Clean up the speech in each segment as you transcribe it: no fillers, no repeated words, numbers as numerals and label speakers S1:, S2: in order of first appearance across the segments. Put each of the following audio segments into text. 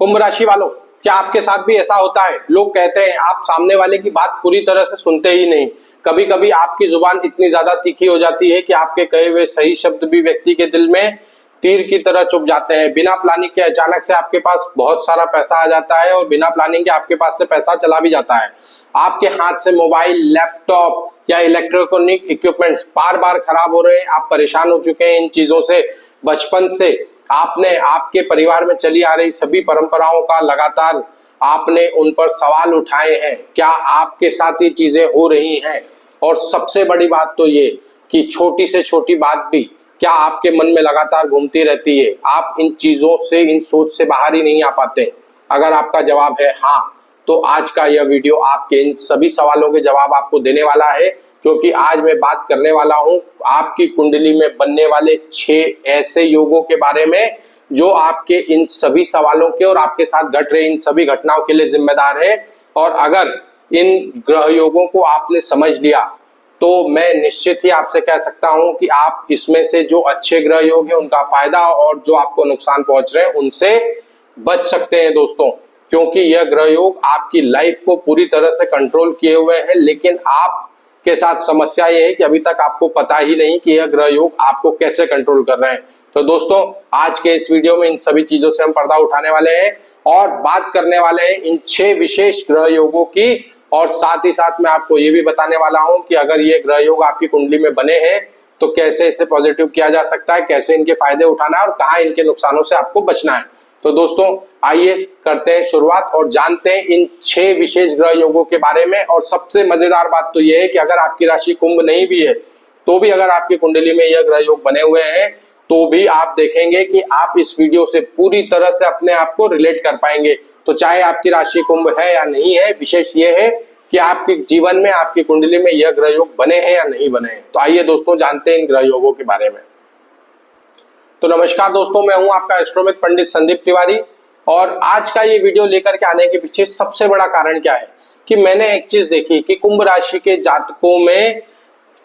S1: कुंभ राशि वालों, क्या आपके साथ भी ऐसा होता है? लोग कहते हैं आप सामने वाले की बात पूरी तरह से सुनते ही नहीं। कभी कभी आपकी जुबान इतनी ज्यादा तीखी हो जाती है कि आपके कहे हुए सही शब्द भी व्यक्ति के दिल में तीर की तरह चुभ जाते हैं। बिना प्लानिंग के अचानक से आपके पास बहुत सारा पैसा आ जाता है और बिना प्लानिंग के आपके पास से पैसा चला भी जाता है। आपके हाथ से मोबाइल, लैपटॉप या इलेक्ट्रॉनिक इक्विपमेंट्स बार बार खराब हो रहे हैं। आप परेशान हो चुके हैं इन चीजों से। बचपन से आपने आपके परिवार में चली आ रही सभी परंपराओं का लगातार आपने उन पर सवाल उठाए हैं। क्या आपके साथ ये चीजें हो रही हैं? और सबसे बड़ी बात तो ये कि छोटी से छोटी बात भी क्या आपके मन में लगातार घूमती रहती है? आप इन चीजों से, इन सोच से बाहर ही नहीं आ पाते? अगर आपका जवाब है हाँ, तो आज का यह वीडियो आपके इन सभी सवालों के जवाब आपको देने वाला है। क्योंकि आज मैं बात करने वाला हूं आपकी कुंडली में बनने वाले 6 ऐसे योगों के बारे में जो आपके इन सभी सवालों के और आपके साथ घट रहे इन सभी घटनाओं के लिए जिम्मेदार है। और अगर इन ग्रह योगों को आपने समझ लिया तो मैं निश्चित ही आपसे कह सकता हूं कि आप इसमें से जो अच्छे ग्रह योग हैं उनका फायदा और जो आपको नुकसान पहुंच रहे हैं उनसे बच सकते हैं दोस्तों। क्योंकि यह ग्रह योग आपकी लाइफ को पूरी तरह से कंट्रोल किए हुए हैं, लेकिन आप के साथ समस्या ये है कि अभी तक आपको पता ही नहीं कि यह ग्रह योग आपको कैसे कंट्रोल कर रहे हैं। तो दोस्तों, आज के इस वीडियो में इन सभी चीजों से हम पर्दा उठाने वाले हैं और बात करने वाले हैं इन 6 विशेष ग्रह योगों की। और साथ ही साथ मैं आपको ये भी बताने वाला हूं कि अगर ये ग्रह योग आपकी कुंडली में बने हैं तो कैसे इसे पॉजिटिव किया जा सकता है, कैसे इनके फायदे उठाना है और कहाँ इनके नुकसानों से आपको बचना है। तो दोस्तों, आइए करते हैं शुरुआत और जानते हैं इन 6 विशेष ग्रह योगों के बारे में। और सबसे मजेदार बात तो यह है कि अगर आपकी राशि कुंभ नहीं भी है तो भी अगर आपकी कुंडली में यह ग्रह योग बने हुए हैं तो भी आप देखेंगे कि आप इस वीडियो से पूरी तरह से अपने आप को रिलेट कर पाएंगे। तो चाहे आपकी राशि कुंभ है या नहीं है, विशेष ये है कि आपके जीवन में, आपकी कुंडली में यह ग्रह योग बने हैं या नहीं बने हैं। तो आइए दोस्तों जानते हैं इन ग्रह योगों के बारे में। तो नमस्कार दोस्तों, मैं हूं आपका एस्ट्रोमित पंडित संदीप तिवारी। और आज का ये वीडियो लेकर के आने के पीछे सबसे बड़ा कारण क्या है कि मैंने एक चीज देखी कि कुंभ राशि के जातकों में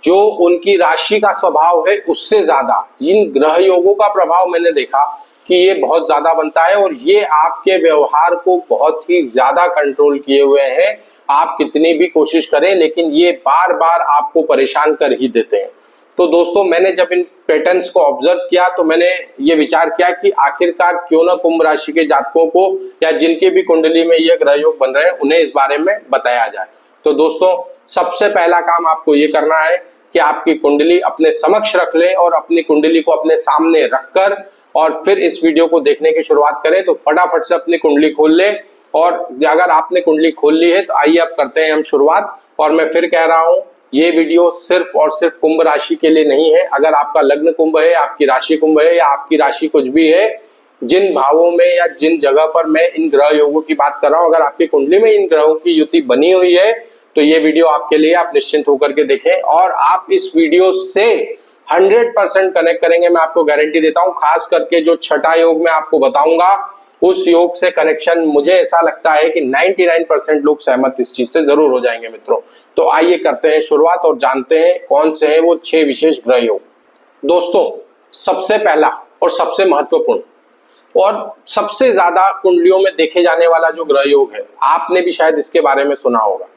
S1: जो उनकी राशि का स्वभाव है उससे ज्यादा इन ग्रह योगों का प्रभाव मैंने देखा कि ये बहुत ज्यादा बनता है और ये आपके व्यवहार को बहुत ही ज्यादा कंट्रोल किए हुए हैं। आप कितनी भी कोशिश करें लेकिन ये बार बार आपको परेशान कर ही देते हैं। तो दोस्तों, मैंने जब इन पैटर्न्स को ऑब्जर्व किया तो मैंने ये विचार किया कि आखिरकार क्यों ना कुंभ राशि के जातकों को या जिनकी भी कुंडली में ये ग्रह योग बन रहे हैं उन्हें इस बारे में बताया जाए। तो दोस्तों, सबसे पहला काम आपको ये करना है कि आपकी कुंडली अपने समक्ष रख लें और अपनी कुंडली को अपने सामने रखकर और फिर इस वीडियो को देखने की शुरुआत करें। तो फटाफट से अपनी कुंडली खोल लें और अगर आपने कुंडली खोल ली है तो आइए अब करते हैं हम शुरुआत। और मैं फिर कह रहा हूं, ये वीडियो सिर्फ और सिर्फ कुंभ राशि के लिए नहीं है। अगर आपका लग्न कुंभ है, आपकी राशि कुंभ है या आपकी राशि कुछ भी है, जिन भावों में या जिन जगह पर मैं इन ग्रह योगों की बात कर रहा हूं, अगर आपकी कुंडली में इन ग्रहों की युति बनी हुई है तो ये वीडियो आपके लिए, आप निश्चिंत होकर के देखें और आप इस वीडियो से 100% कनेक्ट करेंगे। मैं आपको गारंटी देता हूं। खास करके जो छठा योग मैं आपको बताऊंगा उस योग से कनेक्शन मुझे ऐसा लगता है कि 99% लोग सहमत इस चीज से जरूर हो जाएंगे मित्रों। तो आइए करते हैं शुरुआत और जानते हैं कौन से हैं वो 6 विशेष ग्रह योग। दोस्तों, सबसे पहला और सबसे महत्वपूर्ण और सबसे ज्यादा कुंडलियों में देखे जाने वाला जो ग्रह योग है, आपने भी शायद इसके बारे में सुना होगा।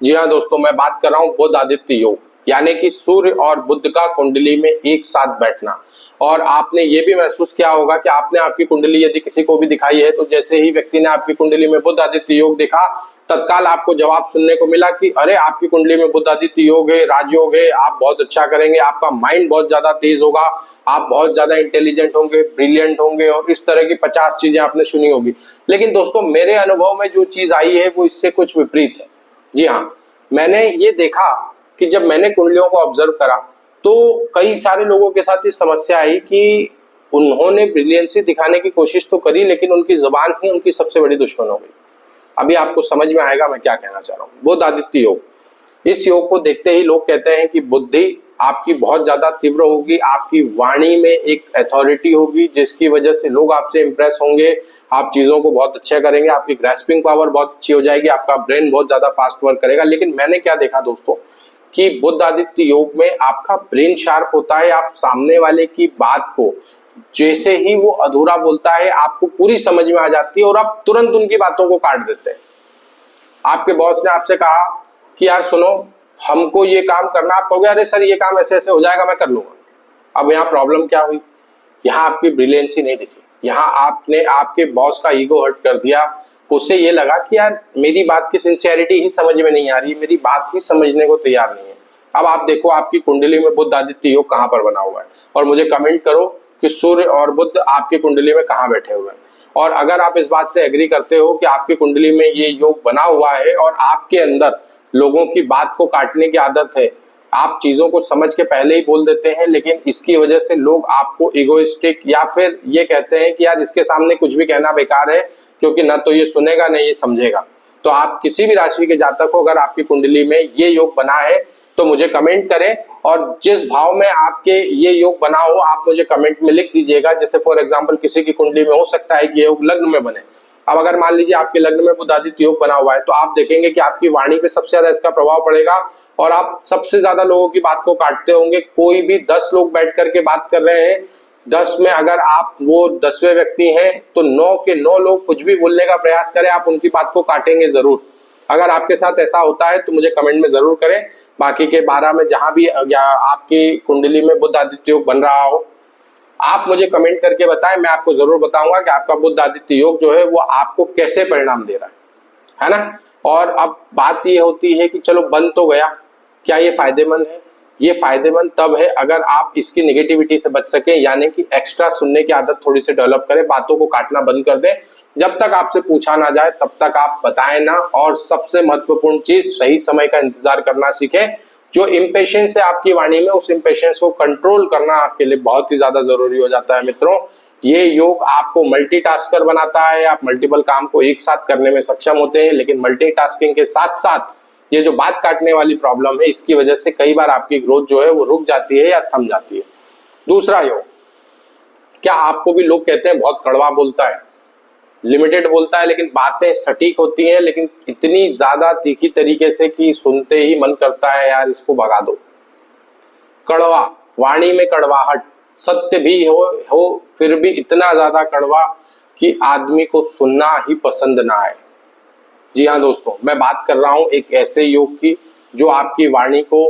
S1: जी हाँ दोस्तों, मैं बात कर रहा हूं बुध आदित्य योग, यानी कि सूर्य और बुध का कुंडली में एक साथ बैठना। और आपने ये भी महसूस किया होगा कि आपने आपकी कुंडली यदि किसी को भी दिखाई है तो जैसे ही व्यक्ति ने आपकी कुंडली में बुध आदित्य योग देखा, तत्काल आपको जवाब सुनने को मिला कि अरे आपकी कुंडली में बुध आदित्य योग है, राजयोग है, आप बहुत अच्छा करेंगे, आपका माइंड बहुत ज्यादा तेज होगा, आप बहुत ज्यादा इंटेलिजेंट होंगे, ब्रिलियंट होंगे और इस तरह की 50 चीजें आपने सुनी होगी। लेकिन दोस्तों, मेरे अनुभव में जो चीज आई है वो इससे कुछ विपरीत है। जी हाँ, मैंने ये देखा कि जब मैंने कुंडलियों को ऑब्जर्व करा तो कई सारे लोगों के साथ ये समस्या आई कि उन्होंने ब्रिलियंसी दिखाने की कोशिश तो करी लेकिन उनकी जुबान ही उनकी सबसे बड़ी दुश्मन हो गई। अभी आपको समझ में आएगा मैं क्या कहना चाह रहा हूँ। बुध आदित्य योग, इस योग को देखते ही लोग कहते हैं कि बुद्धि आपकी बहुत ज्यादा तीव्र होगी, आपकी वाणी में एक अथॉरिटी होगी जिसकी वजह से लोग आपसे इंप्रेस होंगे, आप चीजों को बहुत अच्छा करेंगे, आपकी ग्रैस्पिंग पावर बहुत अच्छी हो जाएगी, आपका ब्रेन बहुत ज्यादा फास्ट वर्क करेगा। लेकिन मैंने क्या देखा दोस्तों कि बुध आदित्य योग में आपका ब्रेन शार्प होता है, आप सामने वाले की बात को जैसे ही वो अधूरा बोलता है आपको पूरी समझ में आ जाती है और आप तुरंत उनकी बातों को काट देते हैं। आपके बॉस ने आपसे कहा कि यार सुनो हमको ये काम करना, आप कहोगे अरे सर ये काम ऐसे ऐसे हो जाएगा मैं कर लूंगा। अब यहाँ प्रॉब्लम क्या हुई, यहाँ आपकी ब्रिलियंसी नहीं दिखी, यहाँ आपने आपके बॉस का ईगो हर्ट कर दिया। उसे ये लगा कि यार मेरी बात की सिंसियरिटी ही समझ में नहीं आ रही, मेरी बात ही समझने को तैयार नहीं है। अब आप देखो आपकी कुंडली में बुध आदित्य योग कहाँ पर बना हुआ है और मुझे कमेंट करो कि सूर्य और बुध आपकी कुंडली में कहाँ बैठे हुए हैं। और अगर आप इस बात से एग्री करते हो कि आपकी कुंडली में ये योग बना हुआ है और आपके अंदर लोगों की बात को काटने की आदत है, आप चीजों को समझ के पहले ही बोल देते हैं, लेकिन इसकी वजह से लोग आपको इगोइस्टिक या फिर ये कहते हैं कि यार इसके सामने कुछ भी कहना बेकार है क्योंकि ना तो ये सुनेगा ना ये समझेगा। तो आप किसी भी राशि के जातक हो, अगर आपकी कुंडली में ये योग बना है तो मुझे कमेंट करें और जिस भाव में आपके ये योग बना हो आप मुझे कमेंट में लिख दीजिएगा। जैसे फॉर एग्जांपल किसी की कुंडली में हो सकता है कि ये योग लग्न में बने। अब अगर मान लीजिए आपके लग्न में बुध आदित्य योग बना हुआ है तो आप देखेंगे कि आपकी वाणी पे सबसे ज्यादा इसका प्रभाव पड़ेगा और आप सबसे ज्यादा लोगों की बात को काटते होंगे। कोई भी 10 लोग बैठ करके बात कर रहे हैं, 10 में अगर आप वो 10वें व्यक्ति हैं तो 9 के 9 लोग कुछ भी बोलने का प्रयास करें आप उनकी बात को काटेंगे जरूर। अगर आपके साथ ऐसा होता है तो मुझे कमेंट में जरूर करें। बाकी के 12 में जहां भी आपकी कुंडली में बुध आदित्य योग बन रहा हो आप मुझे कमेंट करके बताएं, मैं आपको जरूर बताऊंगा कि आपका बुध आदित्य योग जो है वो आपको कैसे परिणाम दे रहा है ना। और अब बात ये होती है कि चलो बन तो गया, क्या ये फायदेमंद है? ये फायदेमंद तब है अगर आप इसकी नेगेटिविटी से बच सके, यानी कि एक्स्ट्रा सुनने की आदत थोड़ी सी डेवलप करें, बातों को काटना बंद कर दें। जब तक आपसे पूछा ना जाए तब तक आप बताएं ना, और सबसे महत्वपूर्ण चीज सही समय का इंतजार करना सीखें। जो इम्पेशंस है आपकी वाणी में उस इम्पेशंस को कंट्रोल करना आपके लिए बहुत ही ज्यादा जरूरी हो जाता है मित्रों। ये योग आपको मल्टीटास्कर बनाता है, आप मल्टीपल काम को एक साथ करने में सक्षम होते हैं, लेकिन मल्टीटास्किंग के साथ साथ ये जो बात काटने वाली प्रॉब्लम है इसकी वजह से कई बार आपकी ग्रोथ जो है वो रुक जाती है या थम जाती है। दूसरा योग, क्या आपको भी लोग कहते हैं बहुत कड़वा बोलता है, लिमिटेड बोलता है, लेकिन बातें सटीक होती हैं, लेकिन इतनी ज्यादा तीखी तरीके से कि सुनते ही मन करता है यार इसको भगा दो। कड़वा, वाणी में कड़वाहट, सत्य भी हो फिर भी इतना ज्यादा कड़वा कि आदमी को सुनना ही पसंद ना आए। जी हाँ दोस्तों, मैं बात कर रहा हूं एक ऐसे योग की जो आपकी वाणी को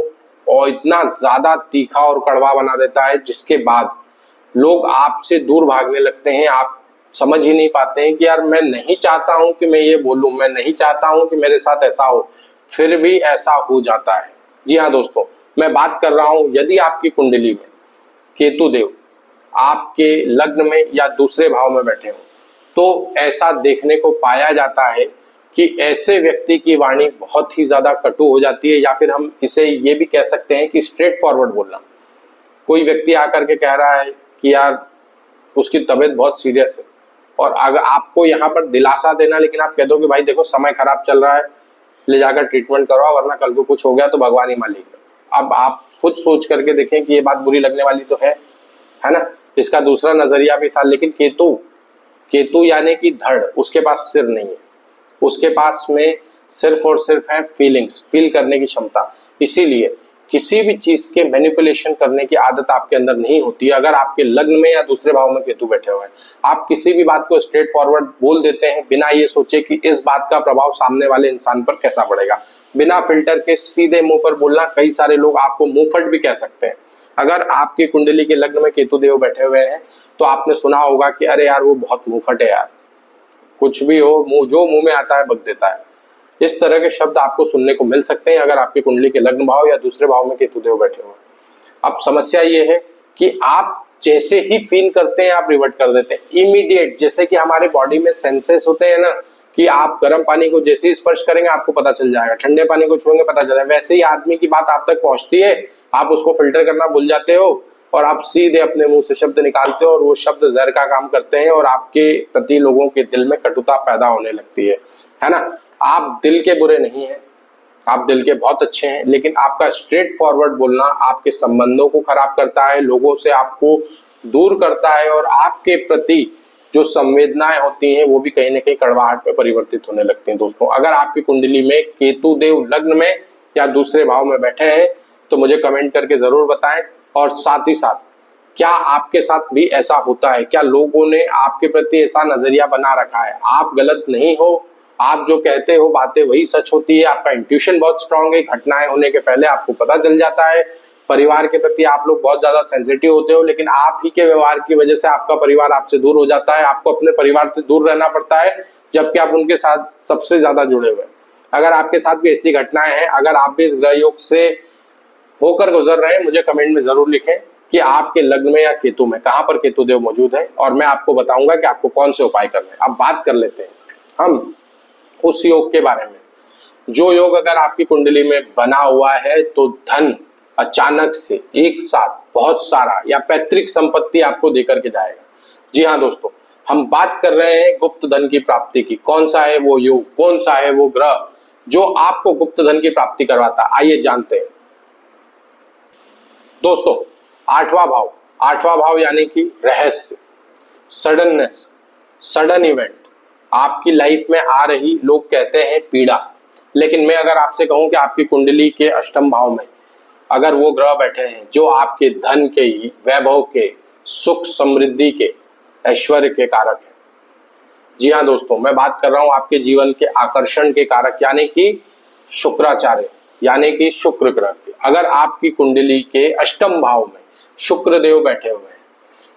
S1: और इतना ज्यादा तीखा और कड़वा बना देता है जिसके बाद लोग आपसे दूर भागने लगते हैं। आप समझ ही नहीं पाते हैं कि यार मैं नहीं चाहता हूं कि मैं ये बोलूं, मैं नहीं चाहता हूं कि मेरे साथ ऐसा हो, फिर भी ऐसा हो जाता है। जी हाँ दोस्तों, मैं बात कर रहा हूं यदि आपकी कुंडली में केतु देव आपके लग्न में या दूसरे भाव में बैठे हो तो ऐसा देखने को पाया जाता है कि ऐसे व्यक्ति की वाणी बहुत ही ज्यादा कटु हो जाती है, या फिर हम इसे ये भी कह सकते हैं कि स्ट्रेट फॉरवर्ड बोलना। कोई व्यक्ति आकर के कह रहा है कि यार उसकी तबीयत बहुत सीरियस है और अगर आपको यहाँ पर दिलासा देना, लेकिन आप कह दो कि भाई देखो समय खराब चल रहा है, ले जाकर ट्रीटमेंट करवाओ वरना कल को कुछ हो गया तो भगवान ही मालिक है। अब आप खुद सोच करके देखें कि ये बात बुरी लगने वाली तो है ना। इसका दूसरा नजरिया भी था, लेकिन केतु यानी कि धड़, उसके पास सिर नहीं है, उसके पास में सिर्फ और सिर्फ है फीलिंग्स, फील करने की क्षमता। इसीलिए किसी भी चीज के मैनिपुलेशन करने की आदत आपके अंदर नहीं होती है। अगर आपके लग्न में या दूसरे भाव में केतु बैठे हुए हैं, आप किसी भी बात को स्ट्रेट फॉरवर्ड बोल देते हैं बिना ये सोचे कि इस बात का प्रभाव सामने वाले इंसान पर कैसा पड़ेगा। बिना फिल्टर के सीधे मुंह पर बोलना, कई सारे लोग आपको मुंहफट भी कह सकते हैं। अगर आपकी कुंडली के लग्न में केतु देव बैठे हुए हैं तो आपने सुना होगा कि अरे यार वो बहुत मुंहफट है यार, कुछ भी हो जो मुंह में आता है बक देता है। इस तरह के शब्द आपको सुनने को मिल सकते हैं अगर आपकी कुंडली के लग्न भाव या दूसरे भाव में केतु देव बैठे हुए। अब समस्या ये है कि आप जैसे ही फील करते हैं आप रिवर्ट कर देते हैं इमीडिएट। जैसे कि हमारे बॉडी में सेंसेस होते हैं ना कि आप गर्म पानी को जैसे ही स्पर्श करेंगे आपको पता चल जाएगा, ठंडे पानी को छुएंगे पता चल जाएगा, वैसे ही आदमी की बात आप तक पहुंचती है, आप उसको फिल्टर करना भूल जाते हो और आप सीधे अपने मुंह से शब्द निकालते हो और वो शब्द जहर का काम करते हैं और आपके प्रति लोगों के दिल में कटुता पैदा होने लगती है ना। आप दिल के बुरे नहीं हैं, आप दिल के बहुत अच्छे हैं, लेकिन आपका स्ट्रेट फॉरवर्ड बोलना आपके संबंधों को खराब करता है, लोगों से आपको दूर करता है और आपके प्रति जो संवेदनाएं होती हैं वो भी कहीं ना कहीं कड़वाहट में परिवर्तित होने लगती हैं। दोस्तों, अगर आपकी कुंडली में केतु देव लग्न में या दूसरे भाव में बैठे हैं तो मुझे कमेंट करके जरूर बताएं। और साथ ही साथ क्या आपके साथ भी ऐसा होता है? क्या लोगों ने आपके प्रति ऐसा नजरिया बना रखा है? आप गलत नहीं हो, आप जो कहते हो बातें वही सच होती है, आपका इंट्यूशन बहुत स्ट्रांग है, घटनाएं होने के पहले आपको पता चल जाता है। परिवार के प्रति आप लोग बहुत ज्यादा सेंसिटिव होते हो, लेकिन आप ही के व्यवहार की वजह से आपका परिवार आपसे दूर हो जाता है, आपको अपने परिवार से दूर रहना पड़ता है, जबकि आप उनके साथ सबसे ज्यादा जुड़े हुए हैं। अगर आपके साथ भी ऐसी घटनाएं हैं, अगर आप भी इस ग्रह योग से होकर गुजर रहे हैं, मुझे कमेंट में जरूर लिखें कि आपके लग्न में या केतु में कहां पर केतु देव मौजूद है, और मैं आपको बताऊंगा कि आपको कौन से उपाय करने हैं। अब बात कर लेते हैं हम उस योग के बारे में, जो योग अगर आपकी कुंडली में बना हुआ है तो धन अचानक से एक साथ बहुत सारा या पैतृक संपत्ति आपको देकर के जाएगा। जी हाँ दोस्तों, हम बात कर रहे हैं गुप्त धन की प्राप्ति की। कौन सा है वो योग, कौन सा है वो ग्रह जो आपको गुप्त धन की प्राप्ति करवाता है, आइए जानते हैं। दोस्तों, आठवां भाव यानी कि रहस्य, सडननेस, सडन इवेंट, आपकी लाइफ में आ रही, लोग कहते हैं पीड़ा, लेकिन मैं अगर आपसे कहूं कि आपकी कुंडली के अष्टम भाव में अगर वो ग्रह बैठे हैं जो आपके धन के, वैभव के, सुख समृद्धि के, ऐश्वर्य के कारक है। जी हाँ दोस्तों, मैं बात कर रहा हूं आपके जीवन के आकर्षण के कारक यानी कि शुक्राचार्य, यानी कि शुक्र ग्रह के। अगर आपकी कुंडली के अष्टम भाव में शुक्र देव बैठे हुए हैं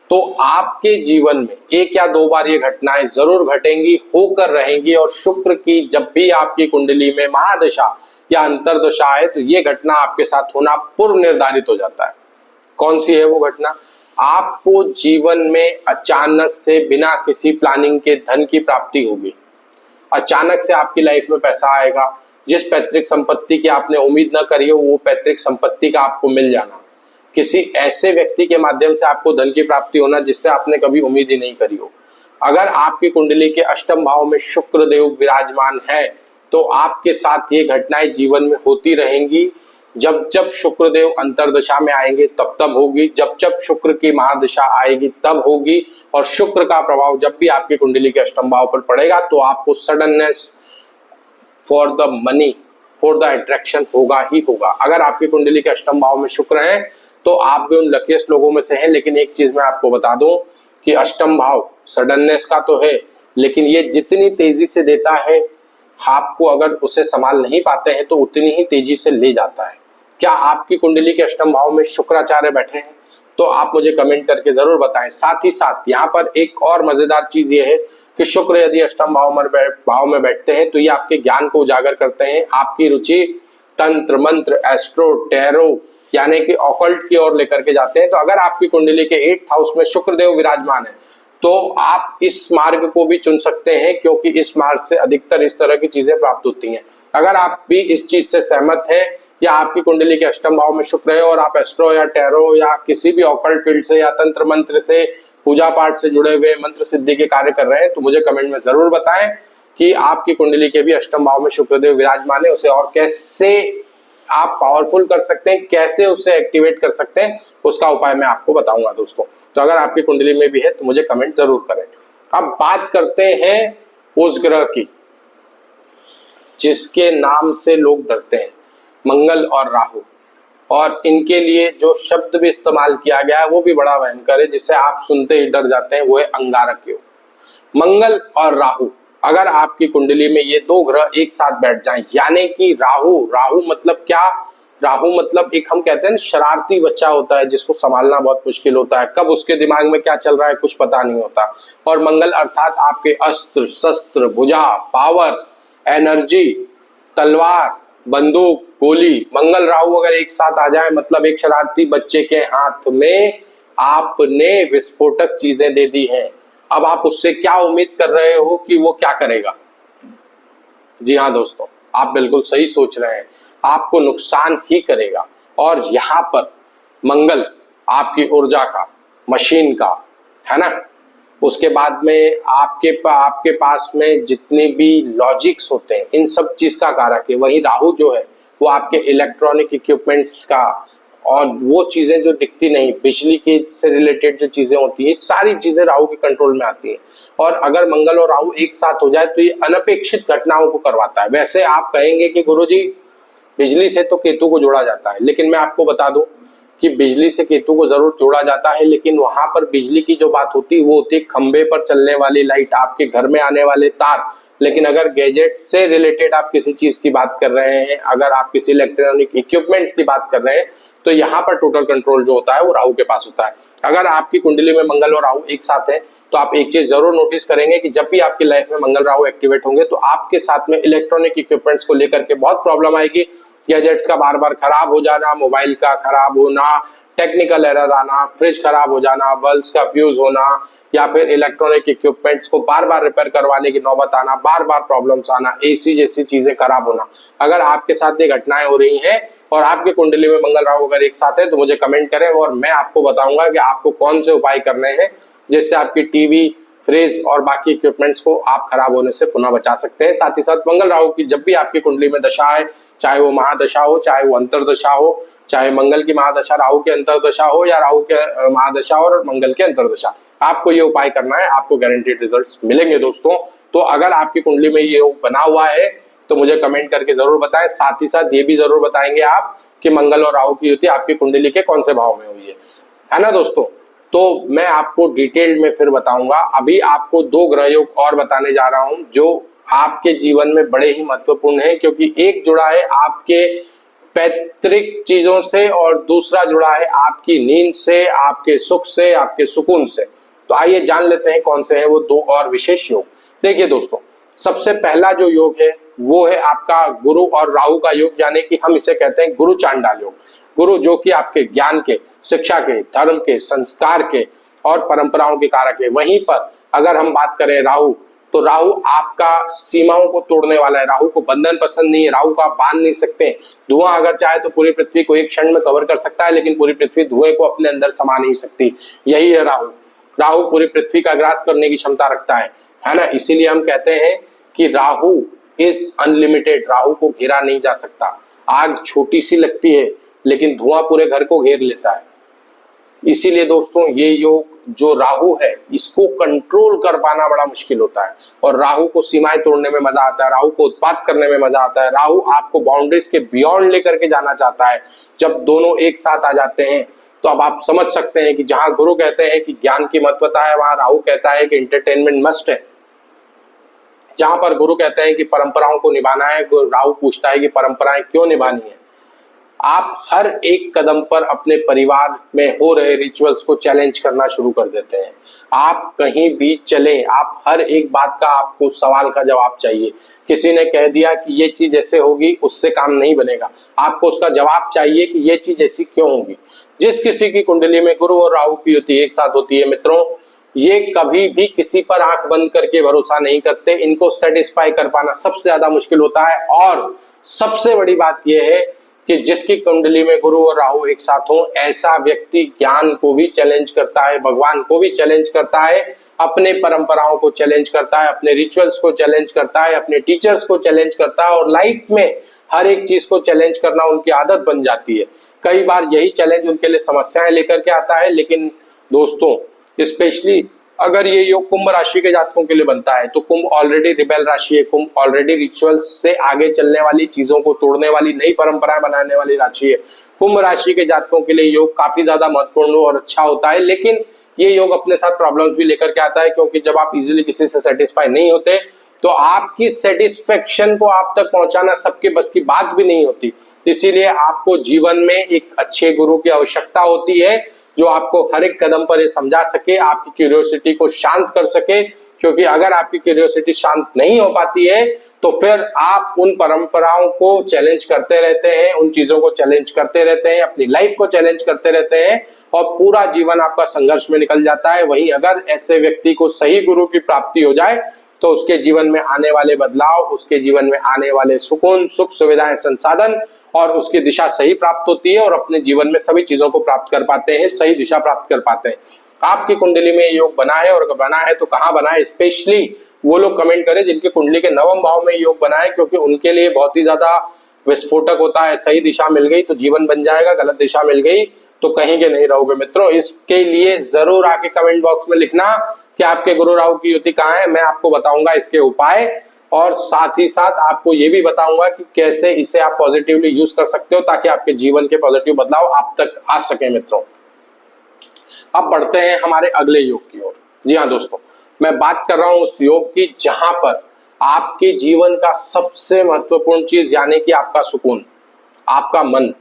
S1: तो आपके जीवन में एक या दो बार ये घटनाएं जरूर घटेंगी, होकर रहेंगी, और शुक्र की जब भी आपकी कुंडली में महादशा या अंतरदशा है तो ये घटना आपके साथ होना पूर्व निर्धारित हो जाता है। कौन सी है वो घटना? आपको जीवन में अचानक से बिना किसी प्लानिंग के धन की प्राप्ति होगी। अचानक से आपकी लाइफ में पैसा आएगा, जिस पैतृक संपत्ति की आपने उम्मीद न करी हो वो पैतृक संपत्ति का आपको मिल जाना, किसी ऐसे व्यक्ति के माध्यम से आपको धन की प्राप्ति होना जिससे आपने कभी उम्मीद ही नहीं करी हो। अगर आपकी कुंडली के अष्टम भाव में शुक्र देव विराजमान है तो आपके साथ ये घटनाएं जीवन में होती रहेंगी। जब जब शुक्र देव अंतरदशा में आएंगे तब तब होगी, जब जब शुक्र की महादशा आएगी तब होगी, और शुक्र का प्रभाव जब भी आपकी कुंडली के अष्टम भाव पर पड़ेगा तो आपको suddenness for the money, for the attraction होगा ही होगा। अगर आपकी कुंडली के अष्टम भाव में शुक्र है तो आप भी उन लकीस्ट लोगों में से हैं। लेकिन एक चीज मैं आपको बता दूं कि अष्टम भाव सडननेस का तो है, लेकिन ये जितनी तेजी से देता है आपको अगर उसे संभाल नहीं पाते हैं तो उतनी ही तेजी से ले जाता है। क्या आपकी कुंडली के अष्टम भाव में शुक्राचार्य बैठे हैं? तो आप मुझे कमेंट करके जरूर बताएं। साथ ही साथ यहाँ पर एक और मजेदार चीज ये है कि शुक्र यदि अष्टम भाव में बैठते हैं तो ये आपके ज्ञान को उजागर करते हैं, आपकी रुचि तंत्र मंत्र, एस्ट्रो, टैरो यानी कि ऑकल्ट की ओर लेकर के जाते हैं। तो अगर आपकी कुंडली के 8th हाउस में शुक्र देव विराजमान है तो आप इस मार्ग को भी चुन सकते हैं, क्योंकि इस मार्ग से अधिकतर इस तरह की चीजें प्राप्त होती हैं। अगर आप भी इस चीज से सहमत हैं या आपकी कुंडली के अष्टम भाव में शुक्र है और आप एस्ट्रो या टैरो या किसी भी ऑकल्ट फील्ड से या तंत्र मंत्र से, पूजा पाठ से जुड़े हुए मंत्र सिद्धि के कार्य कर रहे हैं तो मुझे कमेंट में जरूर बताएं कि आपकी कुंडली के भी अष्टम भाव में शुक्रदेव विराजमान है, उसे और कैसे आप पावरफुल कर सकते हैं, कैसे उसे एक्टिवेट कर सकते हैं, उसका उपाय मैं आपको बताऊंगा दोस्तों। तो अगर आपकी कुंडली में भी है तो मुझे कमेंट जरूर करें। अब बात करते हैं उस ग्रह की जिसके नाम से लोग डरते हैं, मंगल और राहु, और इनके लिए जो शब्द भी इस्तेमाल किया गया है वो भी बड़ा भयंकर है, जिसे आप सुनते ही डर जाते हैं, वो है अंगारक योग। मंगल और राहु, अगर आपकी कुंडली में ये दो ग्रह एक साथ बैठ जाएं, यानी कि राहु मतलब क्या? राहु मतलब एक हम कहते हैं शरारती बच्चा होता है जिसको संभालना बहुत मुश्किल होता है, कब उसके दिमाग में क्या चल रहा है कुछ पता नहीं होता। और मंगल अर्थात आपके अस्त्र शस्त्र, भुजा, पावर, एनर्जी, तलवार, बंदूक, गोली। मंगल राहु अगर एक साथ आ जाए मतलब एक शरारती बच्चे के हाथ में आपने विस्फोटक चीजें दे दी हैं। अब आप उससे क्या उम्मीद कर रहे हो कि वो क्या करेगा? जी हाँ दोस्तों, आप बिल्कुल सही सोच रहे हैं, आपको नुकसान ही करेगा। और यहाँ पर मंगल आपकी ऊर्जा का, मशीन का, है ना, उसके बाद में आपके पास में जितने भी लॉजिक्स होते हैं इन सब चीज का कारक है। वही राहु जो है वो आपके इलेक्ट्रॉनिक इक्विपमेंट्स का, और वो चीजें जो दिखती नहीं, बिजली के से रिलेटेड जो चीजें होती हैं, सारी चीजें राहु के कंट्रोल में आती हैं। और अगर मंगल और राहु एक साथ हो जाए तो ये अनपेक्षित घटनाओं को करवाता है। वैसे आप कहेंगे कि गुरुजी बिजली से तो केतु को जोड़ा जाता है, लेकिन मैं आपको बता दूं कि बिजली से केतु को जरूर जोड़ा जाता है, लेकिन वहां पर बिजली की जो बात होती है वो होती है खंबे पर चलने वाली लाइट, आपके घर में आने वाले तार। लेकिन अगर गैजेट से रिलेटेड आप किसी चीज की बात कर रहे हैं, अगर आप किसी इलेक्ट्रॉनिक इक्विपमेंट्स की बात कर रहे हैं, तो यहाँ पर टोटल कंट्रोल जो होता है वो राहु के पास होता है। अगर आपकी कुंडली में मंगल और राहु एक साथ है तो आप एक चीज जरूर नोटिस करेंगे कि जब भी आपकी लाइफ में मंगल राहु एक्टिवेट होंगे तो आपके साथ में इलेक्ट्रॉनिक इक्विपमेंट्स को लेकर के बहुत प्रॉब्लम आएगी। गैजेट्स का बार बार खराब हो जाना, मोबाइल का खराब होना, टेक्निकल एरर आना, फ्रिज खराब हो जाना, बल्ब्स का फ्यूज होना, या फिर इलेक्ट्रॉनिक इक्विपमेंट्स को बार बार रिपेयर करवाने की नौबत आना, बार बार प्रॉब्लम्स आना, एसी जैसी चीजें खराब होना। अगर आपके साथ ये घटनाएं हो रही हैं और आपकी कुंडली में मंगल राहु अगर एक साथ है तो मुझे कमेंट करें और मैं आपको बताऊंगा कि आपको कौन से उपाय करने हैं जिससे आपकी टीवी, फ्रिज और बाकी इक्विपमेंट्स को आप खराब होने से पुनः बचा सकते हैं। साथ ही साथ मंगल राहु की जब भी आपकी कुंडली में दशा है, चाहे वो महादशा हो, चाहे वो अंतरदशा हो, चाहे मंगल की महादशा राहु की अंतरदशा हो या राहु के महादशा और मंगल की अंतरदशा, आपको ये उपाय करना है, आपको गारंटीड रिजल्ट्स मिलेंगे दोस्तों। तो अगर आपकी कुंडली में ये योग बना हुआ है तो मुझे कमेंट करके जरूर बताएं। साथ ही साथ ये भी जरूर बताएंगे आप कि मंगल और राहु की युति आपकी कुंडली के कौन से भाव में हुई है ना दोस्तों। तो मैं आपको डिटेल में फिर बताऊंगा। अभी आपको दो ग्रह योग और बताने जा रहा हूं जो आपके जीवन में बड़े ही महत्वपूर्ण है, क्योंकि एक जुड़ा है आपके पैतृक चीजों से और दूसरा जुड़ा है आपकी नींद से, आपके सुख से, आपके सुकून से। तो आइए जान लेते हैं कौन से हैं वो दो और विशेष योग। देखिए दोस्तों, सबसे पहला जो योग है वो है आपका गुरु और राहु का योग, यानी कि हम इसे कहते हैं गुरु चांडाल योग। गुरु जो कि आपके ज्ञान के, शिक्षा के, धर्म के, संस्कार के और परंपराओं के कारक है। वहीं पर अगर हम बात करें राहु, तो राहु आपका सीमाओं को तोड़ने वाला है। राहु को बंधन पसंद नहीं है, राहु को आप बांध नहीं सकते। धुआं अगर चाहे तो पूरी पृथ्वी को एक क्षण में कवर कर सकता है, लेकिन पूरी पृथ्वी धुएं को अपने अंदर समा नहीं सकती। यही है राहु। राहु पूरी पृथ्वी का ग्रास करने की क्षमता रखता है ना। इसीलिए हम कहते हैं कि राहु इज अनलिमिटेड, राहु को घेरा नहीं जा सकता। आग छोटी सी लगती है लेकिन धुआं पूरे घर को घेर लेता है। इसीलिए दोस्तों ये योग जो राहु है इसको कंट्रोल कर पाना बड़ा मुश्किल होता है, और राहु को सीमाएं तोड़ने में मजा आता है, राहु को उत्पात करने में मजा आता है। राहु आपको बाउंड्रीज के बियॉन्ड लेकर के जाना चाहता है। जब दोनों एक साथ आ जाते हैं तो अब आप समझ सकते हैं कि जहां गुरु कहते हैं कि ज्ञान की महत्वता है, वहां राहु कहता है कि एंटरटेनमेंट मस्ट है। जहां पर गुरु कहते हैं कि परंपराओं को निभाना है, राहु पूछता है कि परंपराएं क्यों निभानी है। आप हर एक कदम पर अपने परिवार में हो रहे रिचुअल्स को चैलेंज करना शुरू कर देते हैं। आप कहीं भी चलें, आप हर एक बात का आपको सवाल का जवाब चाहिए। किसी ने कह दिया कि ये चीज ऐसे होगी, उससे काम नहीं बनेगा, आपको उसका जवाब चाहिए कि ये चीज ऐसी क्यों होगी। जिस किसी की कुंडली में गुरु और राहु की युति एक साथ होती है मित्रों, ये कभी भी किसी पर आंख बंद करके भरोसा नहीं करते। इनको सेटिस्फाई कर पाना सबसे ज्यादा मुश्किल होता है। और सबसे बड़ी बात यह है कि जिसकी कुंडली में गुरु और राहु एक साथ हो, ऐसा व्यक्ति ज्ञान को भी चैलेंज करता है, भगवान को भी चैलेंज करता है, अपने परंपराओं को चैलेंज करता है, अपने रिचुअल्स को चैलेंज करता है, अपने टीचर्स को चैलेंज करता है, और लाइफ में हर एक चीज को चैलेंज करना उनकी आदत बन जाती है। कई बार यही चैलेंज उनके लिए समस्याएं लेकर के आता है। लेकिन दोस्तों, स्पेशली अगर ये योग कुंभ राशि के जातकों के लिए बनता है, तो कुंभ ऑलरेडी रिबेल राशि है, कुंभ ऑलरेडी रिचुअल्स से आगे चलने वाली, चीजों को तोड़ने वाली, नई परंपराएं बनाने वाली राशि है। कुंभ राशि के जातकों के लिए योग काफी ज्यादा महत्वपूर्ण और अच्छा होता है। लेकिन ये योग अपने साथ प्रॉब्लम्स भी लेकर के आता है, क्योंकि जब आप इजीली किसी से सेटिस्फाई नहीं होते तो आपकी सेटिस्फेक्शन को आप तक पहुंचाना सबके बस की बात भी नहीं होती। इसीलिए आपको जीवन में एक अच्छे गुरु की आवश्यकता होती है, जो आपको हर एक कदम पर ये समझा सके, आपकी क्यूरियोसिटी को शांत कर सके। क्योंकि अगर आपकी क्यूरियोसिटी शांत नहीं हो पाती है तो फिर आप उन परंपराओं को चैलेंज करते रहते हैं, उन चीजों को चैलेंज करते रहते हैं, अपनी लाइफ को चैलेंज करते रहते हैं, और पूरा जीवन आपका संघर्ष में निकल जाता है। वहीं अगर ऐसे व्यक्ति को सही गुरु की प्राप्ति हो जाए तो उसके जीवन में आने वाले बदलाव, उसके जीवन में आने वाले सुकून, सुख, सुविधाएं, संसाधन और उसकी दिशा सही प्राप्त होती है, और अपने जीवन में सभी चीजों को प्राप्त कर पाते हैं, सही दिशा प्राप्त कर पाते हैं। आपकी कुंडली में योग बना है, और अगर बना है तो कहाँ बना है, स्पेशली वो लोग कमेंट करें जिनकी कुंडली के नवम भाव में योग बना है, क्योंकि उनके लिए बहुत ही ज्यादा विस्फोटक होता है। सही दिशा मिल गई तो जीवन बन जाएगा, गलत दिशा मिल गई तो कहीं के नहीं रहोगे मित्रों। इसके लिए जरूर आके कमेंट बॉक्स में लिखना कि आपके गुरु राहु की युति कहाँ है, मैं आपको बताऊंगा इसके उपाय। और साथ ही साथ आपको ये भी बताऊंगा कि कैसे इसे आप पॉजिटिवली यूज कर सकते हो ताकि आपके जीवन के पॉजिटिव बदलाव आप तक आ सके मित्रों। अब बढ़ते हैं हमारे अगले योग की ओर। जी हाँ दोस्तों, मैं बात कर रहा हूं उस योग की जहां पर आपके जीवन का सबसे महत्वपूर्ण चीज यानी कि आपका सुकून, आपका मन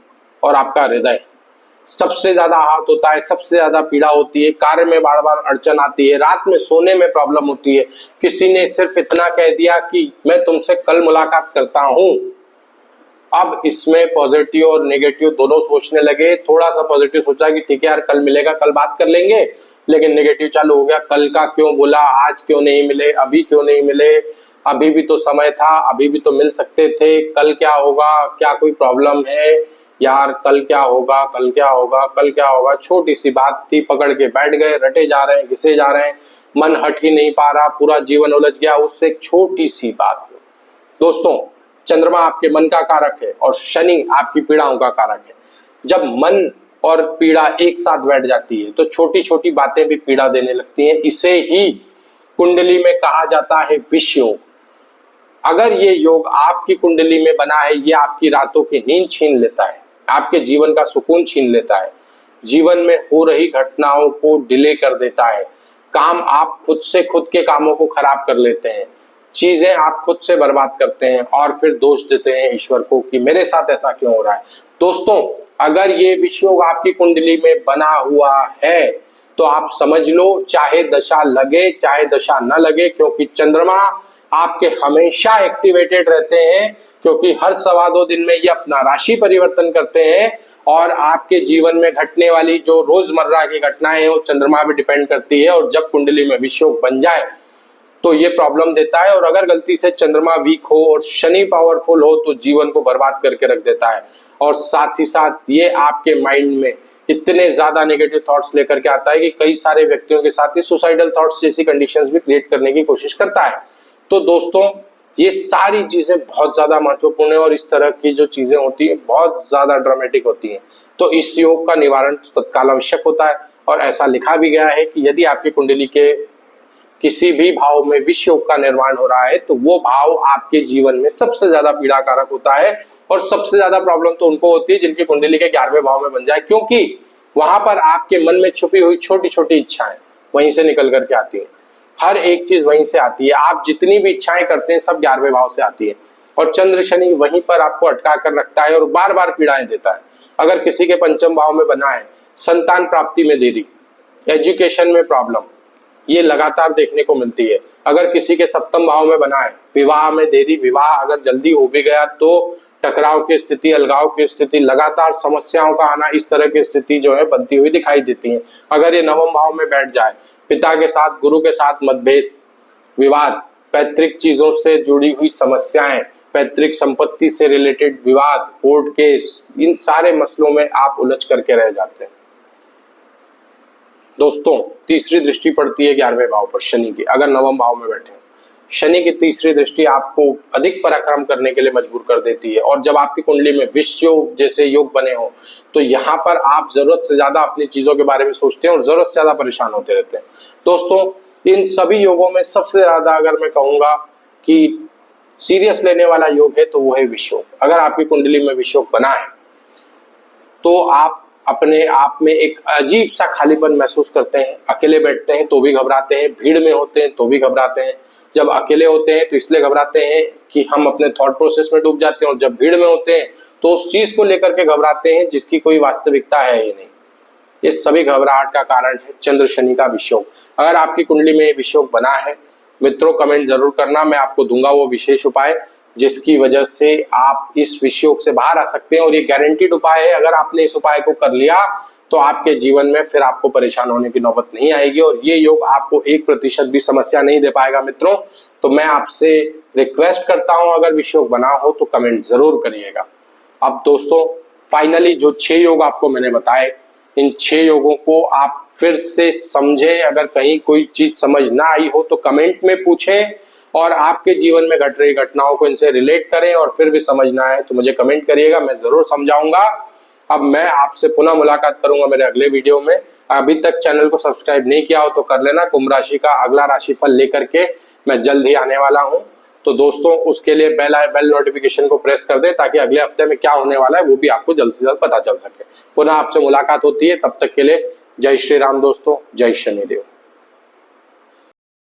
S1: और आपका हृदय सबसे ज्यादा आहत होता है, सबसे ज्यादा पीड़ा होती है, कार्य में बार बार अड़चन आती है, रात में सोने में प्रॉब्लम होती है। किसी ने सिर्फ इतना कह दिया कि मैं तुमसे कल मुलाकात करता हूं, अब इसमें पॉजिटिव और नेगेटिव दोनों सोचने लगे। थोड़ा सा पॉजिटिव सोचा कि ठीक है यार कल मिलेगा, कल बात कर लेंगे, लेकिन नेगेटिव चालू हो गया, कल का क्यों बोला, आज क्यों नहीं मिले, अभी क्यों नहीं मिले, अभी भी तो समय था, अभी भी तो मिल सकते थे, कल क्या होगा, क्या कोई प्रॉब्लम है यार, कल क्या होगा, कल क्या होगा, कल क्या होगा। छोटी सी बात थी, पकड़ के बैठ गए, रटे जा रहे हैं, घिसे जा रहे हैं, मन हट ही नहीं पा रहा, पूरा जीवन उलझ गया उससे एक छोटी सी बात। दोस्तों, चंद्रमा आपके मन का कारक है और शनि आपकी पीड़ाओं का कारक है। जब मन और पीड़ा एक साथ बैठ जाती है तो छोटी छोटी बातें भी पीड़ा देने लगती हैं। इसे ही कुंडली में कहा जाता है विष योग। अगर ये योग आपकी कुंडली में बना है, ये आपकी रातों की नींद छीन लेता है, आपके जीवन का सुकून छीन लेता है, जीवन में हो रही घटनाओं को डिले कर देता है, काम आप खुद से खुद के कामों को खराब कर लेते हैं, चीजें आप खुद से बर्बाद करते हैं और फिर दोष देते हैं ईश्वर को कि मेरे साथ ऐसा क्यों हो रहा है। दोस्तों, अगर ये विष योग आपकी कुंडली में बना हुआ है तो आप समझ लो, चाहे दशा लगे चाहे दशा न लगे, क्योंकि चंद्रमा आपके हमेशा एक्टिवेटेड रहते हैं, क्योंकि हर 2.25 दिन में ये अपना राशि परिवर्तन करते हैं और आपके जीवन में घटने वाली जो रोजमर्रा की घटनाएं हैं वो चंद्रमा पे डिपेंड करती है। और जब कुंडली में विष योग बन जाए तो ये प्रॉब्लम देता है, और अगर गलती से चंद्रमा वीक हो और शनि पावरफुल हो तो जीवन को बर्बाद करके रख देता है। और साथ ही साथ ये आपके माइंड में इतने ज्यादा नेगेटिव थॉट्स लेकर के आता है कि कई सारे व्यक्तियों के साथ ही सुसाइडल थॉट्स जैसी कंडीशंस भी क्रिएट करने की कोशिश करता है। तो दोस्तों, ये सारी चीजें बहुत ज्यादा महत्वपूर्ण है और इस तरह की जो चीजें होती है बहुत ज्यादा ड्रामेटिक होती हैं। तो इस योग का निवारण तत्काल आवश्यक होता है और ऐसा लिखा भी गया है कि यदि आपकी कुंडली के किसी भी भाव में विष योग का निर्माण हो रहा है तो वो भाव आपके जीवन में सबसे ज्यादा पीड़ा कारक होता है। और सबसे ज्यादा प्रॉब्लम तो उनको होती है जिनकी कुंडली के 11वें भाव में बन जाए, क्योंकि वहां पर आपके मन में छुपी हुई छोटी छोटी इच्छाएं वहीं से निकल करके आती है। हर एक चीज वहीं से आती है, आप जितनी भी इच्छाएं करते हैं सब 11वें भाव से आती है। और चंद्र शनि वहीं पर आपको अटका कर रखता है और बार बार पीड़ाएं देता है। अगर किसी के 5वें भाव में बना है, संतान प्राप्ति में देरी, एजुकेशन में प्रॉब्लम, ये लगातार देखने को मिलती है। अगर किसी के 7वें भाव में बना है, विवाह में देरी, विवाह अगर जल्दी हो भी गया तो टकराव की स्थिति, अलगाव की स्थिति, लगातार समस्याओं का आना, इस तरह की स्थिति जो है बनती हुई दिखाई देती है। अगर ये 9वें भाव में बैठ जाए, पिता के साथ, गुरु के साथ मतभेद, विवाद, पैतृक चीजों से जुड़ी हुई समस्याएं, पैतृक संपत्ति से रिलेटेड विवाद, कोर्ट केस, इन सारे मसलों में आप उलझ करके रह जाते हैं। दोस्तों, तीसरी दृष्टि पड़ती है 11वें भाव पर शनि की, अगर 9वें भाव में बैठे। शनि की तीसरी दृष्टि आपको अधिक पराक्रम करने के लिए मजबूर कर देती है। और जब आपकी कुंडली में विष योग जैसे योग बने हो तो यहाँ पर आप जरूरत से ज्यादा अपनी चीजों के बारे में सोचते हैं और जरूरत से ज्यादा परेशान होते रहते हैं। दोस्तों, इन सभी योगों में सबसे ज्यादा अगर मैं कहूंगा कि सीरियस लेने वाला योग है तो वो है विष योग। अगर आपकी कुंडली में विष योग बना है तो आप अपने आप में एक अजीब सा खालीपन महसूस करते हैं। अकेले बैठते हैं तो भी घबराते हैं, भीड़ में होते हैं तो भी घबराते हैं। जब अकेले होते हैं तो इसलिए घबराते हैं कि हम अपने थॉट प्रोसेस में डूब जाते हैं, और जब भीड़ में होते हैं तो उस चीज को लेकर के घबराते हैं जिसकी कोई वास्तविकता है ही नहीं। ये सभी घबराहट का कारण है चंद्र शनि का विष योग। अगर आपकी कुंडली में विष योग बना है मित्रों, कमेंट जरूर करना, मैं आपको दूंगा वो विशेष उपाय जिसकी वजह से आप इस विष योग से बाहर आ सकते हैं। और ये गारंटीड उपाय है, अगर आपने इस उपाय को कर लिया तो आपके जीवन में फिर आपको परेशान होने की नौबत नहीं आएगी और ये योग आपको 1% भी समस्या नहीं दे पाएगा मित्रों। तो मैं आपसे रिक्वेस्ट करता हूं, अगर विष योग बना हो तो कमेंट जरूर करिएगा। अब दोस्तों, फाइनली जो 6 योग आपको मैंने बताए, इन 6 योगों को आप फिर से समझें। अगर कहीं कोई चीज समझ ना आई हो तो कमेंट में पूछें और आपके जीवन में घट रही घटनाओं को इनसे रिलेट करें, और फिर भी समझ ना आए तो मुझे कमेंट करिएगा, मैं जरूर समझाऊंगा। अब मैं आपसे पुनः मुलाकात करूंगा मेरे अगले वीडियो में। अभी तक चैनल को सब्सक्राइब नहीं किया हो तो कर लेना। कुंभ राशि का अगला राशिफल लेकर के मैं जल्द ही आने वाला हूं। तो दोस्तों उसके लिए बेल नोटिफिकेशन को प्रेस कर दे ताकि अगले हफ्ते में क्या होने वाला है वो भी आपको जल्द से जल्द पता चल सके। पुनः आपसे मुलाकात होती है, तब तक के लिए जय श्री राम दोस्तों, जय शनिदेव।